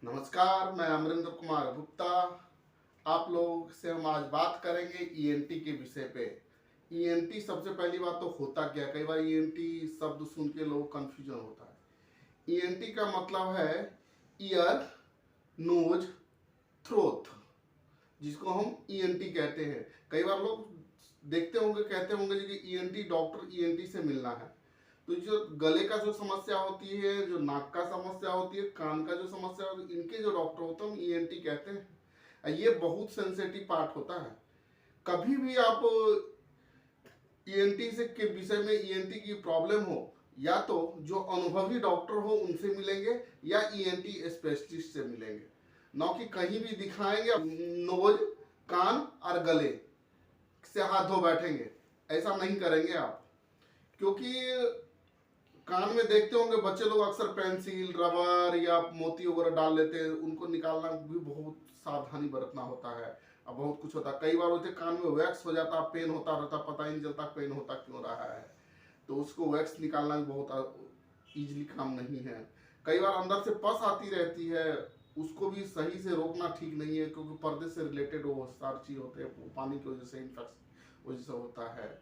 नमस्कार, मैं अमरिंदर कुमार गुप्ता। आप लोग से हम आज बात करेंगे ईएनटी के विषय पे। ईएनटी सबसे पहली बात तो होता क्या, कई बार ईएनटी शब्द सुन के लोग कंफ्यूजन होता है। ईएनटी का मतलब है ईयर, नोज, थ्रोट, जिसको हम ईएनटी कहते हैं। कई बार लोग देखते होंगे, कहते होंगे कि ईएनटी डॉक्टर ईएनटी से मिलना है। तो जो गले का जो समस्या होती है, जो नाक का समस्या होती है, कान का जो समस्या होती है, इनके जो डॉक्टर होते हैं हम ईएनटी कहते हैं। ये बहुत सेंसिटिव पार्ट होता है। कभी भी आप ईएनटी से के विषय में, ईएनटी की प्रॉब्लम हो, या तो जो अनुभवी डॉक्टर हो उनसे मिलेंगे या ईएनटी स्पेशलिस्ट से मिलेंगे। ना कि कहीं भी दिखाएंगे नोज, कान और गले से हाथ धो बैठेंगे, ऐसा नहीं करेंगे आप। क्योंकि कान में देखते होंगे बच्चे लोग अक्सर पेंसिल, रबर या मोती वगैरह डाल लेते हैं, उनको निकालना भी बहुत सावधानी बरतना होता है। अब बहुत कुछ होता है, कई बार होते कान में वैक्स हो जाता, पेन होता रहता, पता ही नहीं चलता पेन होता क्यों रहा है। तो उसको वैक्स निकालना भी बहुत ईजिली काम नहीं है। कई बार अंदर से पस आती रहती है, उसको भी सही से रोकना ठीक नहीं है, क्योंकि पर्दे से रिलेटेड वो सारी चीज होते हैं, पानी की वजह से इन्फेक्शन वजह से होता है।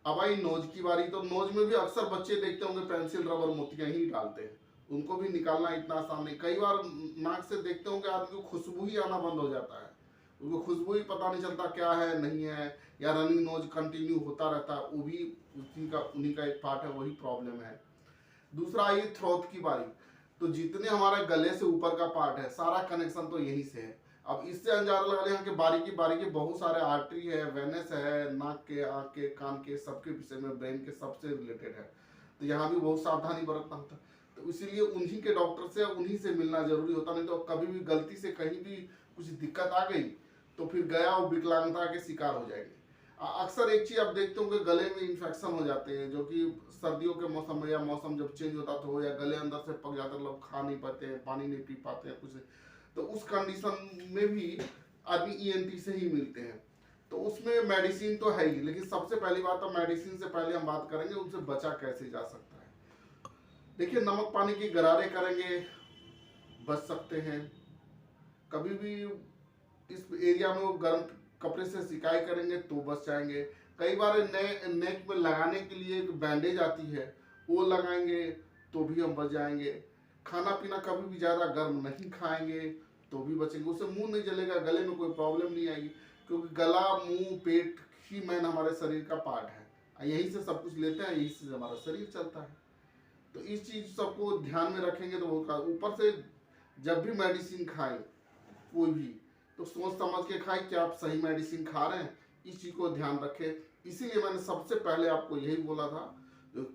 अब आई नोज की बारी, तो नोज में भी अक्सर बच्चे देखते होंगे पेंसिल, रबर, मोतियां ही डालते हैं, उनको भी निकालना इतना आसान नहीं। कई बार नाक से देखते होंगे आदमी को खुशबू ही आना बंद हो जाता है, उनको खुशबू ही पता नहीं चलता क्या है नहीं है, या रनिंग नोज कंटिन्यू होता रहता है, वो भी उन्हीं का एक पार्ट है, वही प्रॉब्लम है। दूसरा आई थ्रोट की बारी, तो जितने हमारे गले से ऊपर का पार्ट है सारा कनेक्शन तो यहीं से है। अब इससे अंदाजा लगा लें कि बारीकी बारीकी बहुत सारे आर्टरी है, वेनस है, नाक के, आँख के, कान के, सबके विषय में, ब्रेन के सबसे रिलेटेड है। तो यहाँ भी बहुत सावधानी बरतना होता है। तो इसीलिए उन्हीं के डॉक्टर से, उन्हीं से मिलना जरूरी होता। नहीं तो कभी भी गलती से कहीं भी कुछ दिक्कत आ गई तो फिर गया वो विकलांगता के शिकार हो जाएंगे। अक्सर एक चीज आप देखते होंगे, गले में इन्फेक्शन हो जाते हैं, जो कि सर्दियों के मौसम में या मौसम जब चेंज होता तो हो, या गले अंदर से पक जाते, लोग खा नहीं पाते हैं, पानी नहीं पी पाते हैं, कुछ। तो उस कंडीशन में भी आदमी ईएनटी से ही मिलते हैं। तो उसमें मेडिसिन तो है ही, लेकिन सबसे पहली बात तो मेडिसिन से पहले हम बात करेंगे उनसे बचा कैसे जा सकता है। देखिए, नमक पानी की गरारे करेंगे, बच सकते हैं। कभी भी इस एरिया में वो गर्म कपड़े से सिकाई करेंगे तो बच जाएंगे। कई बार नेक में लगाने के लिए एक बैंडेज आती है, वो लगाएंगे तो भी हम बच जाएंगे। खाना पीना कभी भी ज़्यादा गर्म नहीं खाएंगे तो भी बचेंगे, उससे मुंह नहीं जलेगा, गले में कोई प्रॉब्लम नहीं आएगी, क्योंकि गला, मुंह, पेट ही मेन हमारे शरीर का पार्ट है, यहीं से सब कुछ लेते हैं, यहीं से हमारा शरीर चलता है। तो इस चीज़ सबको ध्यान में रखेंगे तो बहुत। ऊपर से जब भी मेडिसिन खाएं कोई भी, तो सोच समझ के खाएं कि आप सही मेडिसिन खा रहे हैं, इस चीज़ को ध्यान रखें। इसीलिए मैंने सबसे पहले आपको यही बोला था,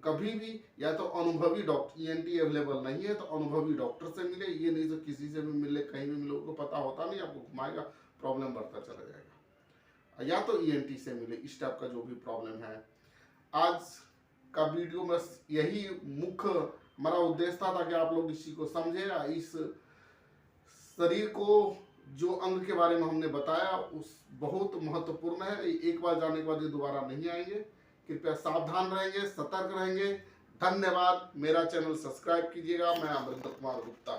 कभी भी या तो अनुभवी डॉक्टर, ईएनटी अवेलेबल नहीं है तो अनुभवी डॉक्टर से मिले। ये नहीं तो किसी से भी मिले, कहीं भी मिले, उनको पता होता नहीं, आपको घुमाएगा, प्रॉब्लम बढ़ता चला जाएगा। या तो ईएनटी से मिले, इस टाइप का जो भी प्रॉब्लम है। आज का वीडियो में यही मुख्य हमारा उद्देश्य था, ताकि आप लोग इस चीज को समझे। इस शरीर को जो अंग के बारे में हमने बताया उस बहुत महत्वपूर्ण है, एक बार जाने के बाद ये दोबारा नहीं आएंगे। कृपया सावधान रहेंगे, सतर्क रहेंगे। धन्यवाद। मेरा चैनल सब्सक्राइब कीजिएगा। मैं अमरिंदर कुमार गुप्ता।